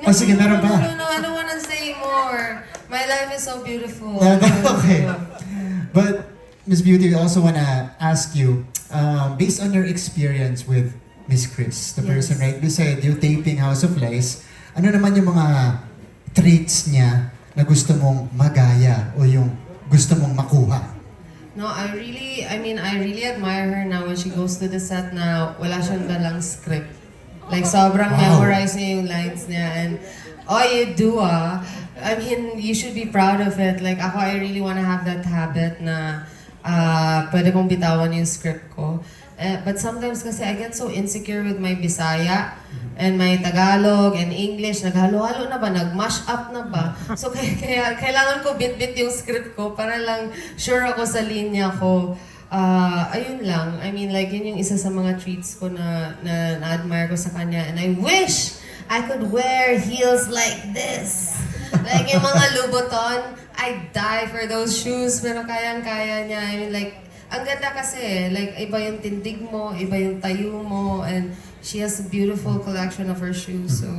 Oh, sige, meron ba? No, I don't wanna say more. My life is so beautiful. Okay. But, Miss Beauty, we also wanna ask you, based on your experience with Miss Chris, the person right beside you, taping House of Lies, ano naman yung mga traits niya na gusto mong magaya o yung gusto mong makuha? No, I really admire her now when she goes to the set na wala siyang dalang script. Like, sobrang memorize niya yung lines niya. And all you do, I mean, you should be proud of it. Like, ako, I really wanna have that habit na pwede kong bitawan yung script ko. But sometimes kasi I get so insecure with my Bisaya and my Tagalog and English. Naghalo-halo na ba? Nag-mash up na ba? So kaya kailangan ko bit-bit yung script ko para lang sure ako sa linya ko. Ayun lang. I mean, like, yun yung isa sa mga treats ko na na-admire ko sa kanya. And I wish I could wear heels like this. Like yung mga Louboutin, I die for those shoes. Pero kayang-kaya niya. I mean, like, ang ganda kasi, like, iba yung tindig mo, iba yung tayo mo, and she has a beautiful collection of her shoes. So,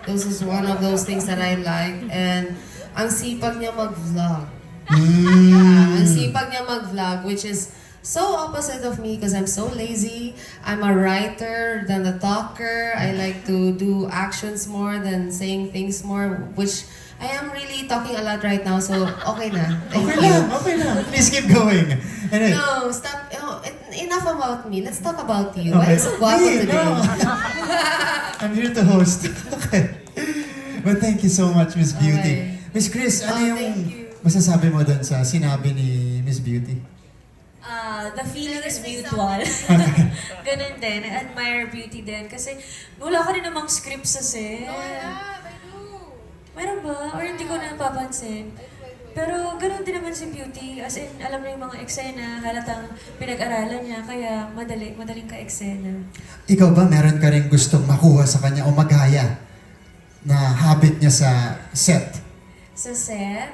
this is one of those things that I like. And ang sipag niya mag-vlog. Ang sipag niya mag-vlog, which is so opposite of me because I'm so lazy. I'm a writer than a talker. I like to do actions more than saying things more, which I am really talking a lot right now, so okay na. Thank you. Okay lang. Please keep going. Anyway. No, stop. Oh, enough about me. Let's talk about you. Why are you so guapo Hey, today? no. I'm here to host. Okay. But thank you so much, Miss Beauty. Okay. Miss Chris, ano yung thank you. masasabi mo doon sa sinabi ni Miss Beauty? The feeling is mutual. Ganun din. I admire Beauty din. Kasi wala ka rin namang script sa set. Meron ba? Or hindi ko na napapansin? Pero ganoon din naman si Beauty. As in, alam na yung mga eksena, halatang pinag-aralan niya, kaya madaling ka-eksena. Ikaw ba, meron ka rin gustong makuha sa kanya o magaya na habit niya sa set? Sa set,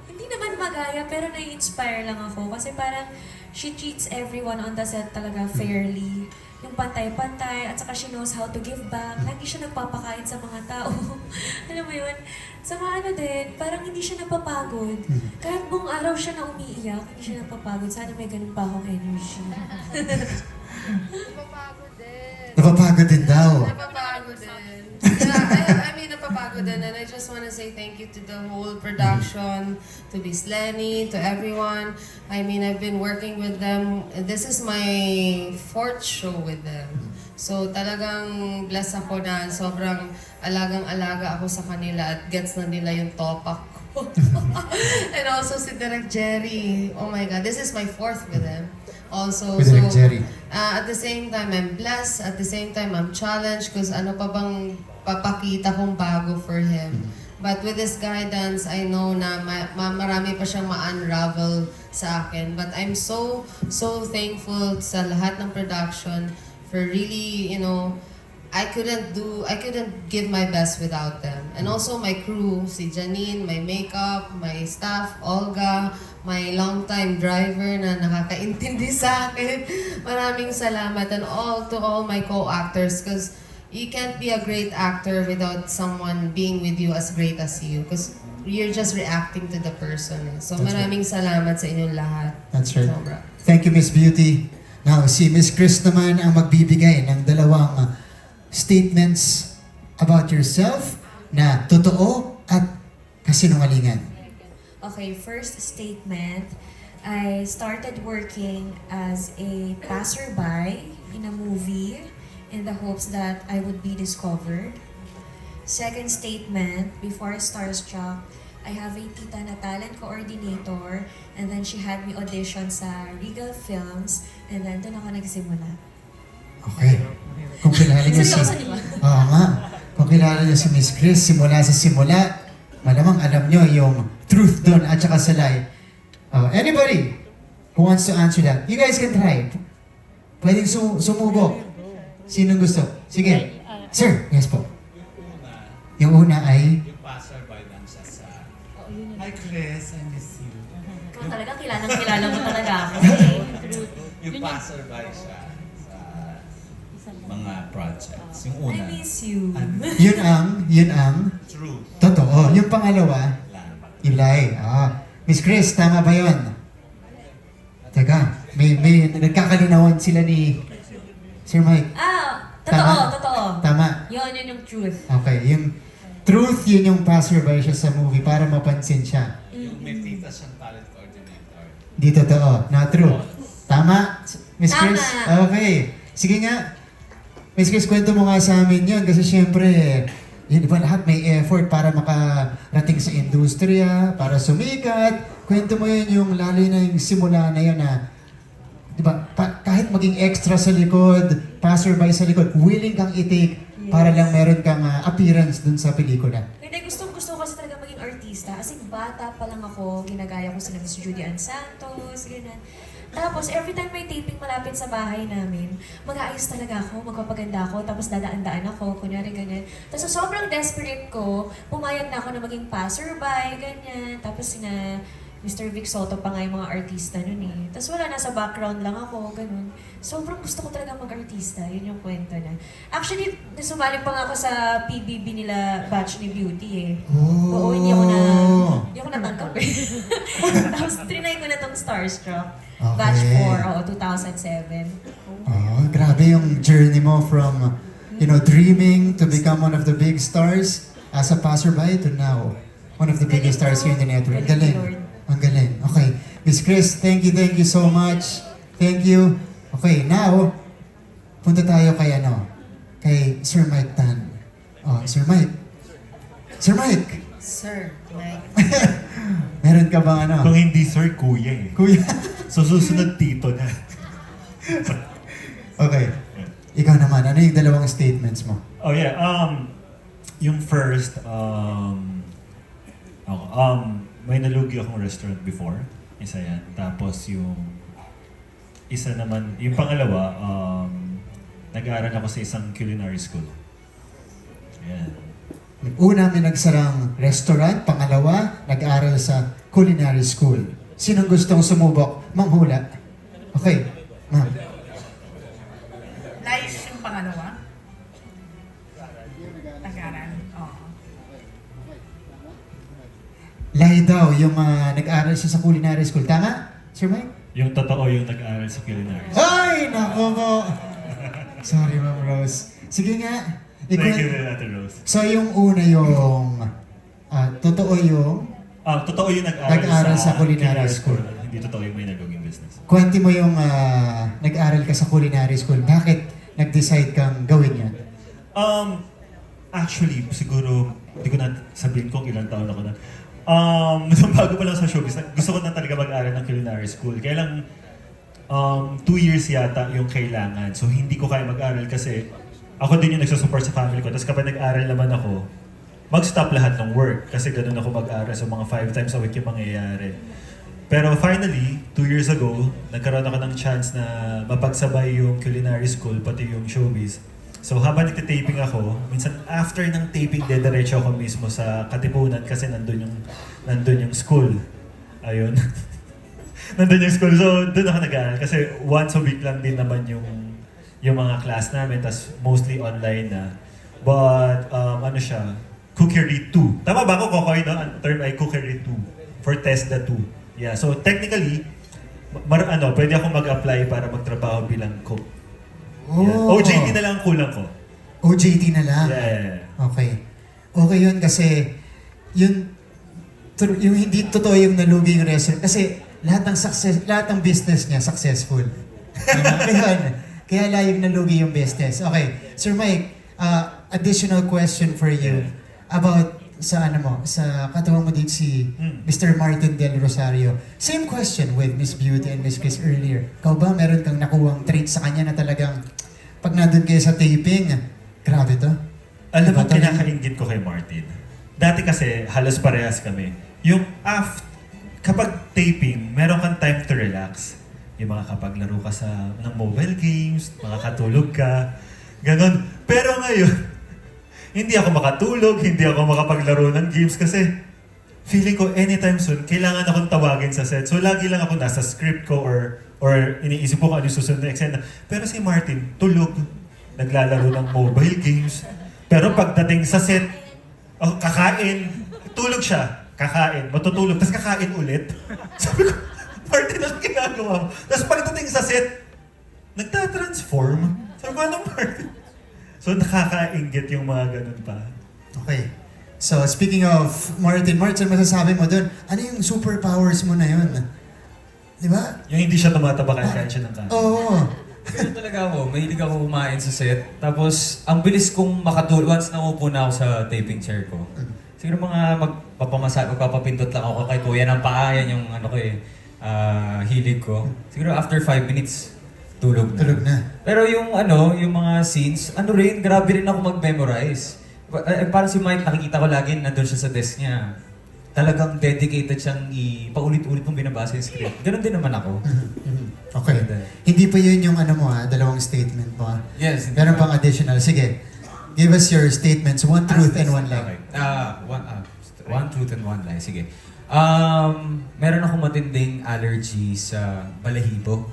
hindi naman magaya, pero nai-inspire lang ako. Kasi parang she treats everyone on the set talaga fairly. Yung pantay-pantay, at saka she knows how to give back. Lagi siya nagpapakain sa mga tao. Alam mo yun? Sa mga ano din, parang hindi siya napapagod. Kahit buong araw siya na umiiyak, hindi siya napapagod. Sana may ganun pa akong energy. Napapagod din. Napapagod din daw. Napapagod din. Yeah, I mean, napapagod din. And I just want to say thank you to the whole production, to Miss Lenny, to everyone. I mean, I've been working with them. This is my 4th show with them. So talagang blessed ako na sobrang alagang-alaga ako sa kanila at gets na nila yung topak ko. And also si Direk Jerry. Oh my God, this is my 4th with them. Also, With Direk Jerry. At the same time, I'm blessed. At the same time, I'm challenged because ano pa bang papakita kong bago for him. But with his guidance, I know na marami pa siyang ma-unravel sa akin. But I'm so thankful sa lahat ng production for really, you know, I couldn't give my best without them. And also my crew, si Janine, my makeup, my staff, Olga, my longtime driver na nakakaintindi sa akin. Maraming salamat. And to all my co-actors, because you can't be a great actor without someone being with you as great as you. Because you're just reacting to the person. So That's maraming salamat sa inyong lahat. That's right. Sobra. Thank you, Miss Beauty. Now, si Miss Chris naman ang magbibigay ng dalawang statements about yourself na totoo at kasinungalingan. Okay, first statement. I started working as a passerby in a movie in the hopes that I would be discovered. Second statement, before Starstruck, I have a tita na talent coordinator, and then she had me audition sa Regal Films, and then doon ako nagsimula. Okay. Kung kilala niyo si... Seryoso, di ba? Oo nga. Kung kilala niyo si Miss Chris, simula sa simula, malamang alam niyo yung truth doon at saka sa lie. Anybody who wants to answer that, you guys can try. Pwedeng sumubok. Sinong gusto? Sige. Sir, yes po. Yung una ay... Yung passerby lang siya sa... Hi Chris, I miss you. Ikaw talaga, kilala mo talaga ako. Yung passerby siya sa... mga projects. Yung I una, miss you. Yun ang true. totoo. Yung pangalawa, Lang. Ilay. Miss Chris, tama ba yun? Teka, may nagkakalinawan sila ni Sir Mike. Totoo, Tama. totoo. Tama. Yun yung truth. Okay, yung truth, yun yung passerby siya sa movie para mapansin siya. Yung may tita siyang talent coordinator. Di totoo. Not true. Tama? Miss Tama. Chris? Okay. Sige nga. Miss Chris, kwento mo nga sa amin yun kasi syempre, yun ba lahat may effort para makarating sa industriya, para sumikat. Kwento mo yun yung lalo na yung simula na yun na, di ba, kahit maging extra sa likod, passerby sa likod, willing kang i-take para lang meron kang appearance dun sa pelikula. Hindi, gusto ko kasi talaga maging artista. Kasi bata pa lang ako, ginagaya ko sila Miss Judy Ann Santos, ganyan. Tapos, every time may taping malapit sa bahay namin, mag-aayos talaga ako, magpapaganda ako, tapos dadaan-daan ako, kunyari ganyan. Tapos, so, sobrang desperate ko, pumayag na ako na maging passerby, ganyan. Tapos, sina Mr. Vic Soto pa nga yung mga artista nun eh. Tapos wala, nasa background lang ako, ganun. Sobrang gusto ko talaga mag-artista, yun yung kwento na. Actually, sumali pa nga ako sa PBB nila, batch ni Beauty eh. Oo, hindi ako natanggap eh. Tapos trinay ko na tong Starstruck. Okay. Batch 4, 2007. Grabe yung journey mo from, dreaming to become one of the big stars as a passerby to now, one of the biggest stars here in the network. Ang galing. Ang galing. Okay. Miss Chris, thank you so much. Thank you. Okay, now, punta tayo kay kay Sir Mike Tan. Sir Mike. Sir Mike! Sir, Mike. Meron ka bang Kung hindi sir, kuya eh. Kuya? So susunod tito na. Okay. Ikaw naman, ano yung dalawang statements mo? Oh yeah, yung first, may nalugi akong restaurant before. Isa yan. Tapos yung isa naman, yung pangalawa, nag-aaral ako sa isang culinary school. Ayan. Una, may nagsarang restaurant. Pangalawa, nag-aral sa culinary school. Sinong gustong sumubok? Manghula. Okay. Ma'am. Life yung pangalawa. Nag-aral. Oo. Lai daw, yung nag-aral siya sa culinary school. Tama? Sir Mike? Yung totoo yung nag-aaral sa culinary school. Ay! Nako mo! Sorry, Ma'am Rose. Sige nga. Thank you, Ate Rose. So, yung una yung... totoo yung... Totoo yung Nag-aaral sa culinary school. Hindi totoo yung may nagawing business. Kwenti mo yung nag-aral ka sa culinary school. Bakit nag-decide kang gawin yan? Actually, siguro, hindi ko na sabihin kung ilang taon ako na. Bago pa lang sa showbiz, gusto ko na talaga mag-aral ng culinary school. Kaya lang, 2 years yata yung kailangan. So, hindi ko kaya mag-aral kasi ako din yung nagsusupport sa family ko. Tapos kapag nag-aral naman ako, mag-stop lahat ng work. Kasi ganun ako mag-aral. So, mga 5 times a week yung mangyayari. Pero finally, 2 years ago, nagkaroon ako ng chance na mapagsabay yung culinary school, pati yung showbiz. So habang nagtitaping ako, minsan after ng taping, dediretso ako mismo sa Katipunan kasi nandun yung school. Ayun. Nandun yung school. So doon ako nag-aaral kasi once a week lang din naman yung mga class namin, tas mostly online na. But ano siya, Cookery 2. Tama ba ako, Kokoy, no? Ang term ay Cookery 2 for TESDA 2. Yeah, so technically, pwede akong mag-apply para magtrabaho bilang cook. Yeah. OJT na lang ang kulang ko. OJT na lang? Yeah. Okay. Okay yun kasi yung hindi totoo yung nalugi yung restaurant. Kasi lahat ng business niya successful. Kaya lang yung nalugi yung business. Okay. Sir Mike, additional question for you about sa katawa mo dito si Mr. Martin Del Rosario. Same question with Miss Beauty and Miss Chris earlier. Ikaw ba meron kang nakuwang trait sa kanya na talagang pag nandun kayo sa taping, grabe to? Alam mo, Diba, talagang- kinakaingit ko kay Martin. Dati kasi, halos parehas kami. Yung kapag taping, meron kang time to relax. Yung mga kapag laro ka ng mobile games, makakatulog ka, ganon. Pero ngayon, hindi ako makatulog, hindi ako makapaglaro ng games kasi feeling ko anytime soon, kailangan akong tawagin sa set. So lagi lang ako nasa script ko or iniisip ko kung ano yung susunod na eksena. Pero si Martin, tulog. naglalaro ng mobile games. Pero pagdating sa set, kakain, tulog siya, kakain, matutulog, tapos kakain ulit. Sabi ko, Martin, anong ginagawa mo? Tapos pagdating sa set, nagtatransform. Sabi ko, anong Martin? So nakakaingit yung mga ganun pa. Okay. So, speaking of Martin, masasabi mo doon, ano yung superpowers mo na yun? Di ba? Yung hindi siya tumataba kahit siya ng kain. Oo. Ganun talaga ako. Mahilig ako kumain sa set. Tapos, ang bilis kong makatulog. Once naupo na ako sa taping chair ko. Siguro mga magpapapindot lang ako kay kuya ng paa. Yan yung ano ko hilig ko. Siguro after 5 minutes, tulog na. Tulog na. Pero yung yung mga scenes, grabe rin ako mag-memorize. Parang si Mike, nakikita ko lagi, nandun siya sa desk niya. Talagang dedicated siyang paulit-ulit mong binabasa yung script. Ganon din naman ako. Okay. Hindi pa yun yung dalawang statement mo. Yes. Meron pang additional. Sige. Give us your statements. One truth and one lie. One truth and one lie. Sige. Meron akong matinding allergy sa balahibo.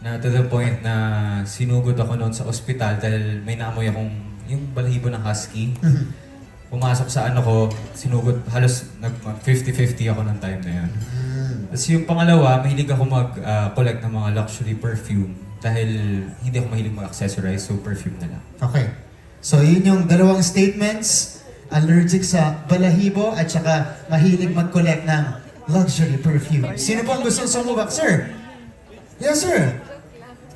Na to the point na sinugod ako noon sa ospital dahil may naamoy akong yung balahibo ng husky. Pumasok sa sinugod, halos 50-50 ako ng time na yun. Tapos yung pangalawa, mahilig ako mag-collect ng mga luxury perfume dahil hindi ako mahilig mag-accessorize, so perfume na lang. Okay. So, yun yung dalawang statements. Allergic sa balahibo at saka mahilig mag-collect ng luxury perfume. Sino pong gusto sumubak, sir? Yes, sir.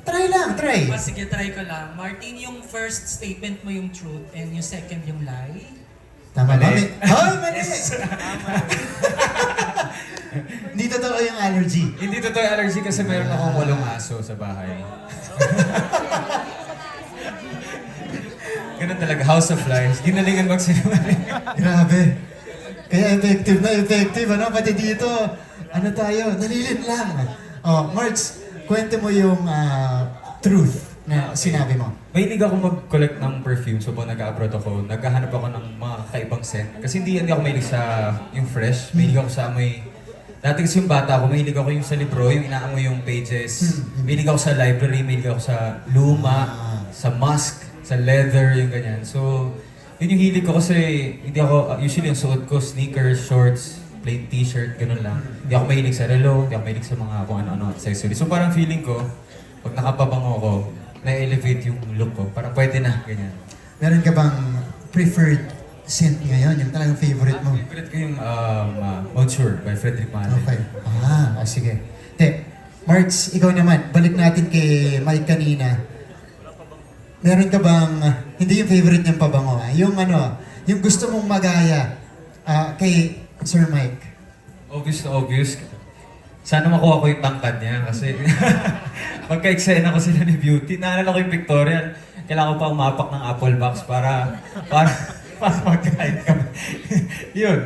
Try lang, try. Sige, try ko lang. Martin, yung first statement mo yung truth and yung second yung lie. Tama ba? Mali. Mali! Hindi totoo yung allergy. Hindi totoo yung allergy kasi meron akong 8 aso sa bahay. Ganun talaga, House of Lies. Ginalingan magsinungaling. Grabe. Kaya effective na effective, Pati dito, tayo, nalilin lang. Marts, kwento mo yung truth na sinabi mo. Mahilig ako mag-collect ng perfume. So, pag nag-abroad ako, naghahanap ako ng mga kakaibang scent. Kasi hindi ako mahilig sa yung fresh. Mahilig ako sa amoy. Dati kasi yung bata ako, mahilig ako yung sa libro, yung inaamoy yung pages. Mahilig ako sa library, mahilig ako sa luma, sa musk, sa leather, yung ganyan. So, yun yung hilig ko kasi hindi ako, usually yung suot ko, sneakers, shorts, plain t-shirt, ganun lang. Hindi ako mahilig sa relo, hindi ako mahilig sa mga kung ano-ano accessories. So parang feeling ko, pag nakapabango ko, na-elevate yung look ko. Parang pwede na, ganyan. Meron ka bang preferred scent ngayon? Yung talagang favorite mo? Favorite ko yung Mouture by Frederic Malle. Okay. Sige. Marts, ikaw naman, balik natin kay Mike kanina. Meron ka bang, hindi yung favorite niyang pabango, yung gusto mong magaya kay Sir Mike? Obvious na obvious. Sana makuha ko yung tangkad niya kasi pagka-eksena ko sila ni Beauty, naalala ko yung pictorial. Kailangan ko pa umapak ng Apple Box para mag-guide kami. Yun.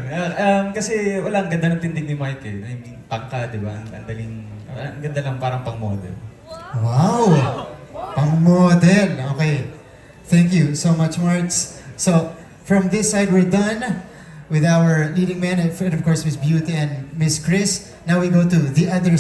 Kasi walang ganda ng tindig ni Mike eh. I mean, tangkad, di ba? Ang ganda lang parang pang-model. Wow! Pang-model. Okay. Thank you so much, Marts. So, from this side, we're done with our leading men, and of course, Miss Beauty and Miss Chris. Now we go to the other